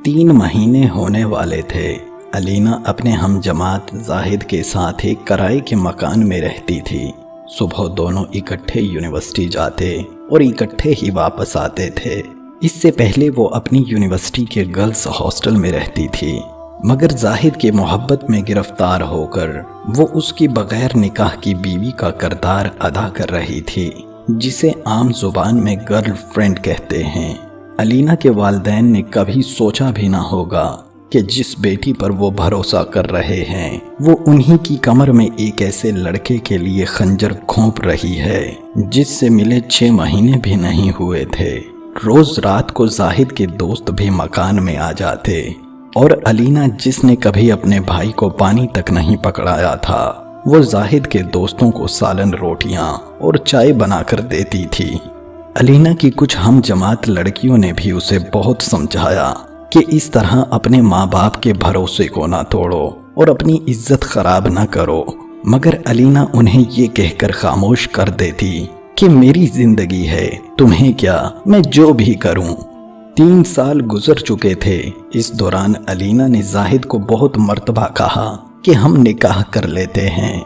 3 مہینے ہونے والے تھے۔ علینا اپنے ہم جماعت زاہد کے ساتھ ایک کرائے کے مکان میں رہتی تھی۔ صبح دونوں اکٹھے یونیورسٹی جاتے اور اکٹھے ہی واپس آتے تھے۔ اس سے پہلے وہ اپنی یونیورسٹی کے گرلز ہاسٹل میں رہتی تھی، مگر زاہد کی محبت میں گرفتار ہو کر وہ اس کی بغیر نکاح کی بیوی کا کردار ادا کر رہی تھی، جسے عام زبان میں گرل فرینڈ کہتے ہیں۔ علینا کے والدین نے کبھی سوچا بھی نہ ہوگا کہ جس بیٹی پر وہ بھروسہ کر رہے ہیں وہ انہی کی کمر میں ایک ایسے لڑکے کے لیے خنجر کھونپ رہی ہے جس سے ملے 6 مہینے بھی نہیں ہوئے تھے۔ روز رات کو زاہد کے دوست بھی مکان میں آ جاتے اور علینا جس نے کبھی اپنے بھائی کو پانی تک نہیں پکڑایا تھا وہ زاہد کے دوستوں کو سالن روٹیاں اور چائے بنا کر دیتی تھی۔ علینا کی کچھ ہم جماعت لڑکیوں نے بھی اسے بہت سمجھایا کہ اس طرح اپنے ماں باپ کے بھروسے کو نہ توڑو اور اپنی عزت خراب نہ کرو، مگر علینا انہیں یہ کہہ کر خاموش کر دیتی کہ میری زندگی ہے، تمہیں کیا، میں جو بھی کروں۔ 3 سال گزر چکے تھے۔ اس دوران علینا نے زاہد کو بہت مرتبہ کہا کہ ہم نکاح کر لیتے ہیں،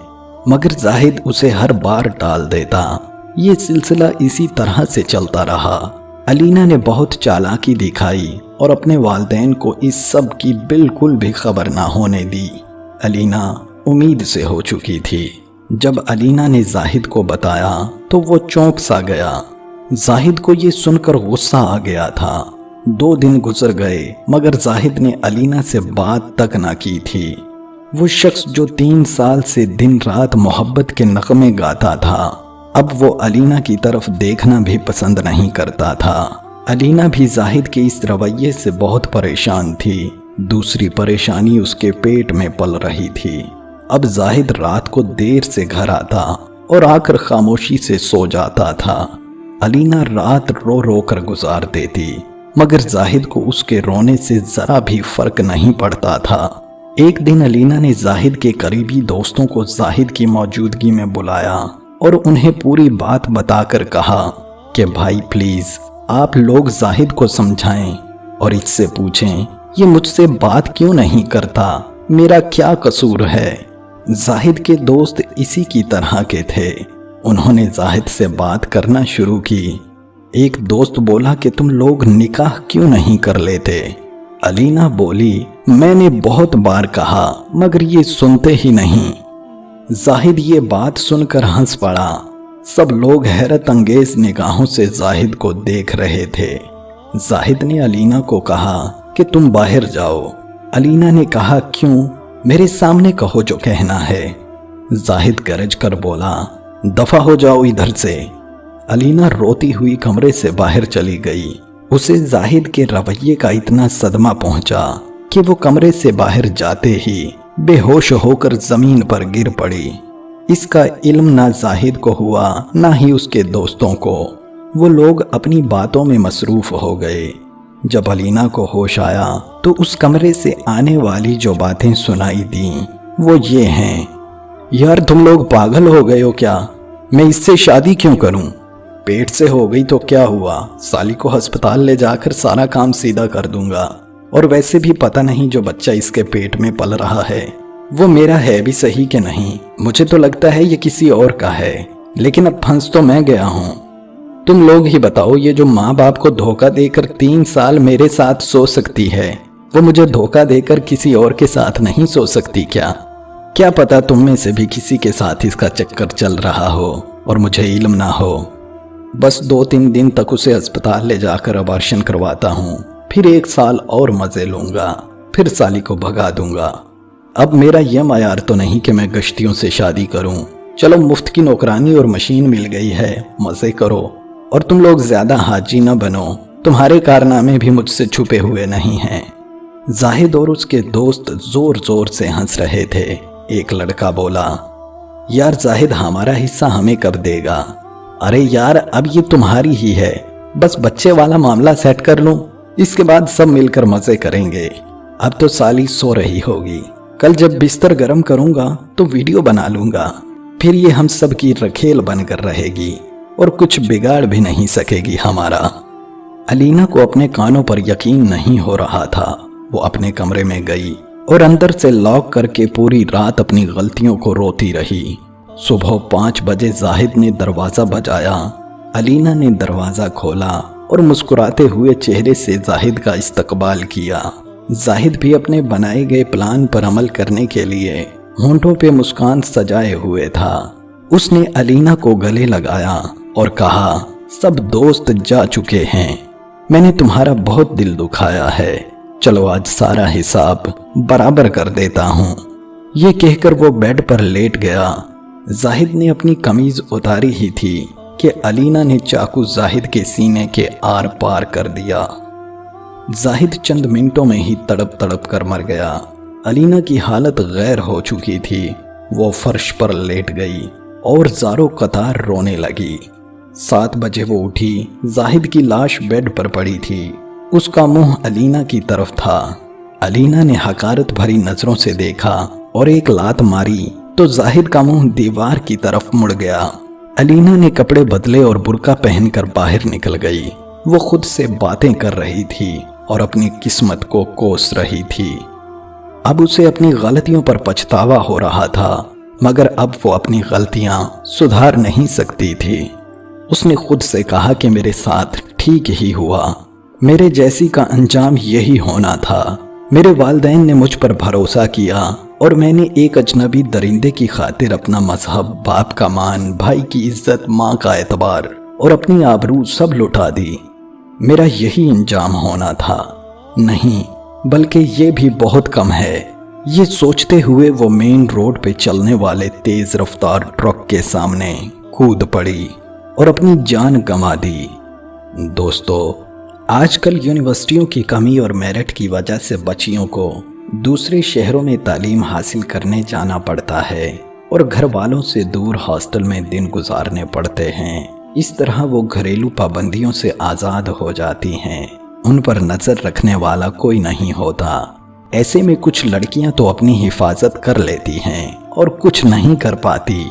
مگر زاہد اسے ہر بار ٹال دیتا۔ یہ سلسلہ اسی طرح سے چلتا رہا۔ علینا نے بہت چالاکی دکھائی اور اپنے والدین کو اس سب کی بالکل بھی خبر نہ ہونے دی۔ علینا امید سے ہو چکی تھی۔ جب علینا نے زاہد کو بتایا تو وہ چونک سا گیا۔ زاہد کو یہ سن کر غصہ آ گیا تھا۔ 2 دن گزر گئے مگر زاہد نے علینا سے بات تک نہ کی تھی۔ وہ شخص جو 3 سال سے دن رات محبت کے نغمے گاتا تھا اب وہ علینا کی طرف دیکھنا بھی پسند نہیں کرتا تھا۔ علینا بھی زاہد کے اس رویے سے بہت پریشان تھی۔ دوسری پریشانی اس کے پیٹ میں پل رہی تھی۔ اب زاہد رات کو دیر سے گھر آتا اور آ کر خاموشی سے سو جاتا تھا۔ علینا رات رو رو کر گزار دیتی مگر زاہد کو اس کے رونے سے ذرا بھی فرق نہیں پڑتا تھا۔ ایک دن علینا نے زاہد کے قریبی دوستوں کو زاہد کی موجودگی میں بلایا اور انہیں پوری بات بتا کر کہا کہ بھائی پلیز آپ لوگ زاہد کو سمجھائیں اور اس سے پوچھیں یہ مجھ سے بات کیوں نہیں کرتا، میرا کیا قصور ہے۔ زاہد کے دوست اسی کی طرح کے تھے۔ انہوں نے زاہد سے بات کرنا شروع کی۔ ایک دوست بولا کہ تم لوگ نکاح کیوں نہیں کر لیتے؟ علینا بولی میں نے بہت بار کہا مگر یہ سنتے ہی نہیں۔ زاہد یہ بات سن کر ہنس پڑا۔ سب لوگ حیرت انگیز نگاہوں سے زاہد کو دیکھ رہے تھے۔ زاہد نے علینا کو کہا کہ تم باہر جاؤ۔ علینا نے کہا کیوں؟ میرے سامنے کہو جو کہنا ہے۔ زاہد گرج کر بولا دفع ہو جاؤ ادھر سے۔ علینا روتی ہوئی کمرے سے باہر چلی گئی۔ اسے زاہد کے رویے کا اتنا صدمہ پہنچا کہ وہ کمرے سے باہر جاتے ہی بے ہوش ہو کر زمین پر گر پڑی۔ اس کا علم نہ زاہد کو ہوا نہ ہی اس کے دوستوں کو۔ وہ لوگ اپنی باتوں میں مصروف ہو گئے۔ جب علینا کو ہوش آیا تو اس کمرے سے آنے والی جو باتیں سنائی دیں وہ یہ ہیں، یار تم لوگ پاگل ہو گئے ہو کیا؟ میں اس سے شادی کیوں کروں؟ پیٹ سے ہو گئی تو کیا ہوا، سالی کو ہسپتال لے جا کر سارا کام سیدھا کر دوں گا، اور ویسے بھی پتہ نہیں جو بچہ اس کے پیٹ میں پل رہا ہے وہ میرا ہے بھی صحیح کہ نہیں، مجھے تو لگتا ہے یہ کسی اور کا ہے، لیکن اب پھنس تو میں گیا ہوں۔ تم لوگ ہی بتاؤ یہ جو ماں باپ کو دھوکہ دے کر 3 سال میرے ساتھ سو سکتی ہے وہ مجھے دھوکہ دے کر کسی اور کے ساتھ نہیں سو سکتی کیا؟ کیا پتا تم میں سے بھی کسی کے ساتھ اس کا چکر چل رہا ہو اور مجھے علم نہ ہو۔ بس 2-3 دن تک اسے ہسپتال لے جا کر ابارشن کرواتا ہوں، پھر 1 سال اور مزے لوں گا، پھر سالی کو بھگا دوں گا۔ اب میرا یہ معیار تو نہیں کہ میں گشتیوں سے شادی کروں۔ چلو مفت کی نوکرانی اور مشین مل گئی ہے، مزے کرو، اور تم لوگ زیادہ حاجی نہ بنو، تمہارے کارنامے بھی مجھ سے چھپے ہوئے نہیں ہیں۔ زاہد اور اس کے دوست زور زور سے ہنس رہے تھے۔ ایک لڑکا بولا یار زاہد ہمارا حصہ ہمیں کب دے گا؟ ارے یار اب یہ تمہاری ہی ہے، بس بچے والا معاملہ سیٹ کر لوں، اس کے بعد سب مل کر مزے کریں گے۔ اب تو سالی سو رہی ہوگی، کل جب بستر گرم کروں گا تو ویڈیو بنا لوں گا، پھر یہ ہم سب کی رکھیل بن کر رہے گی اور کچھ بگاڑ بھی نہیں سکے گی ہمارا۔ علینا کو اپنے کانوں پر یقین نہیں ہو رہا تھا۔ وہ اپنے کمرے میں گئی اور اندر سے لاک کر کے پوری رات اپنی غلطیوں کو روتی رہی۔ صبح 5 بجے زاہد نے دروازہ بجایا۔ علینا نے دروازہ کھولا اور مسکراتے ہوئے چہرے سے زاہد کا استقبال کیا۔ زاہد بھی اپنے بنائے گئے پلان پر عمل کرنے کے لیے ہونٹوں پہ مسکان سجائے ہوئے تھا۔ اس نے علینا کو گلے لگایا اور کہا، سب دوست جا چکے ہیں، میں نے تمہارا بہت دل دکھایا ہے، چلو آج سارا حساب برابر کر دیتا ہوں۔ یہ کہہ کر وہ بیڈ پر لیٹ گیا۔ زاہد نے اپنی قمیض اتاری ہی تھی کہ علینا نے چاقو زاہد کے سینے کے آر پار کر دیا۔ زاہد چند منٹوں میں ہی تڑپ تڑپ کر مر گیا۔ علینا کی حالت غیر ہو چکی تھی۔ وہ فرش پر لیٹ گئی اور زاروں قطار رونے لگی۔ 7 بجے وہ اٹھی۔ زاہد کی لاش بیڈ پر پڑی تھی۔ اس کا منہ علینا کی طرف تھا۔ علینا نے حقارت بھری نظروں سے دیکھا اور ایک لات ماری تو زاہد کا منہ دیوار کی طرف مڑ گیا۔ علینا نے کپڑے بدلے اور برقع پہن کر باہر نکل گئی۔ وہ خود سے باتیں کر رہی تھی اور اپنی قسمت کو کوس رہی تھی۔ اب اسے اپنی غلطیوں پر پچھتاوا ہو رہا تھا، مگر اب وہ اپنی غلطیاں سدھار نہیں سکتی تھی۔ اس نے خود سے کہا کہ میرے ساتھ ٹھیک ہی ہوا، میرے جیسی کا انجام یہی ہونا تھا۔ میرے والدین نے مجھ پر بھروسہ کیا اور میں نے ایک اجنبی درندے کی خاطر اپنا مذہب، باپ کا مان، بھائی کی عزت، ماں کا اعتبار اور اپنی آبرو سب لٹا دی۔ میرا یہی انجام ہونا تھا۔ نہیں، بلکہ یہ بھی بہت کم ہے۔ یہ سوچتے ہوئے وہ مین روڈ پہ چلنے والے تیز رفتار ٹرک کے سامنے کود پڑی اور اپنی جان گنوا دی۔ دوستو، آج کل یونیورسٹیوں کی کمی اور میرٹ کی وجہ سے بچیوں کو دوسرے شہروں میں تعلیم حاصل کرنے جانا پڑتا ہے اور گھر والوں سے دور ہاسٹل میں دن گزارنے پڑتے ہیں۔ اس طرح وہ گھریلو پابندیوں سے آزاد ہو جاتی ہیں۔ ان پر نظر رکھنے والا کوئی نہیں ہوتا۔ ایسے میں کچھ لڑکیاں تو اپنی حفاظت کر لیتی ہیں اور کچھ نہیں کر پاتی۔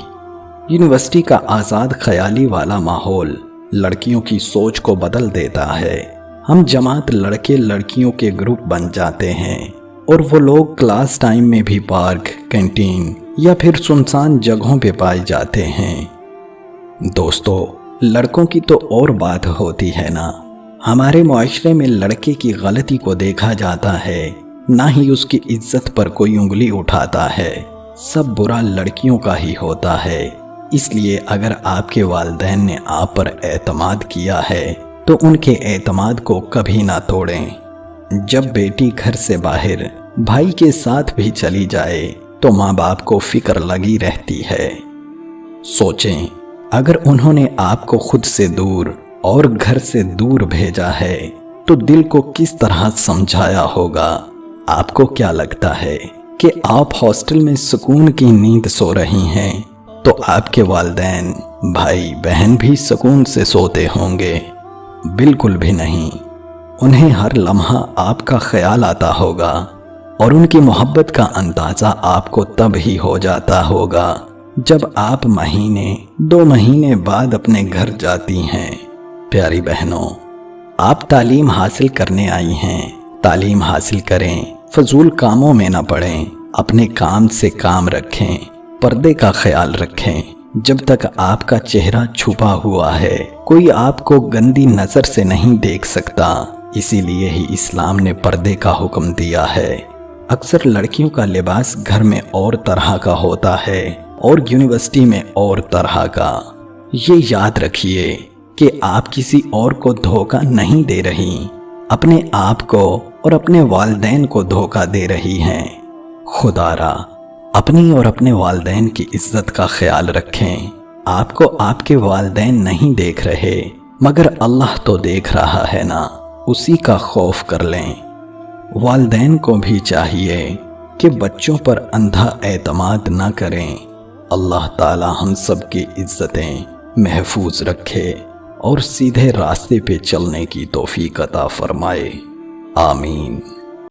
یونیورسٹی کا آزاد خیالی والا ماحول لڑکیوں کی سوچ کو بدل دیتا ہے۔ ہم جماعت لڑکے لڑکیوں کے گروپ بن جاتے ہیں اور وہ لوگ کلاس ٹائم میں بھی پارک، کینٹین یا پھر سنسان جگہوں پہ پائے جاتے ہیں۔ دوستو، لڑکوں کی تو اور بات ہوتی ہے نا۔ ہمارے معاشرے میں لڑکے کی غلطی کو دیکھا جاتا ہے، نہ ہی اس کی عزت پر کوئی انگلی اٹھاتا ہے۔ سب برا لڑکیوں کا ہی ہوتا ہے۔ اس لیے اگر آپ کے والدین نے آپ پر اعتماد کیا ہے تو ان کے اعتماد کو کبھی نہ توڑیں۔ جب بیٹی گھر سے باہر بھائی کے ساتھ بھی چلی جائے تو ماں باپ کو فکر لگی رہتی ہے۔ سوچیں، اگر انہوں نے آپ کو خود سے دور اور گھر سے دور بھیجا ہے تو دل کو کس طرح سمجھایا ہوگا؟ آپ کو کیا لگتا ہے کہ آپ ہاسٹل میں سکون کی نیند سو رہی ہیں تو آپ کے والدین، بھائی بہن بھی سکون سے سوتے ہوں گے؟ بالکل بھی نہیں۔ انہیں ہر لمحہ آپ کا خیال آتا ہوگا اور ان کی محبت کا اندازہ آپ کو تب ہی ہو جاتا ہوگا جب آپ مہینے 2 مہینے بعد اپنے گھر جاتی ہیں۔ پیاری بہنوں، آپ تعلیم حاصل کرنے آئی ہیں، تعلیم حاصل کریں، فضول کاموں میں نہ پڑیں، اپنے کام سے کام رکھیں، پردے کا خیال رکھیں۔ جب تک آپ کا چہرہ چھپا ہوا ہے کوئی آپ کو گندی نظر سے نہیں دیکھ سکتا۔ اسی لیے ہی اسلام نے پردے کا حکم دیا ہے۔ اکثر لڑکیوں کا لباس گھر میں اور طرح کا ہوتا ہے اور یونیورسٹی میں اور طرح کا۔ یہ یاد رکھیے کہ آپ کسی اور کو دھوکہ نہیں دے رہی، اپنے آپ کو اور اپنے والدین کو دھوکہ دے رہی ہیں۔ خدا را اپنی اور اپنے والدین کی عزت کا خیال رکھیں۔ آپ کو آپ کے والدین نہیں دیکھ رہے مگر اللہ تو دیکھ رہا ہے نا، اسی کا خوف کر لیں۔ والدین کو بھی چاہیے کہ بچوں پر اندھا اعتماد نہ کریں۔ اللہ تعالی ہم سب کی عزتیں محفوظ رکھے اور سیدھے راستے پہ چلنے کی توفیق عطا فرمائے۔ آمین۔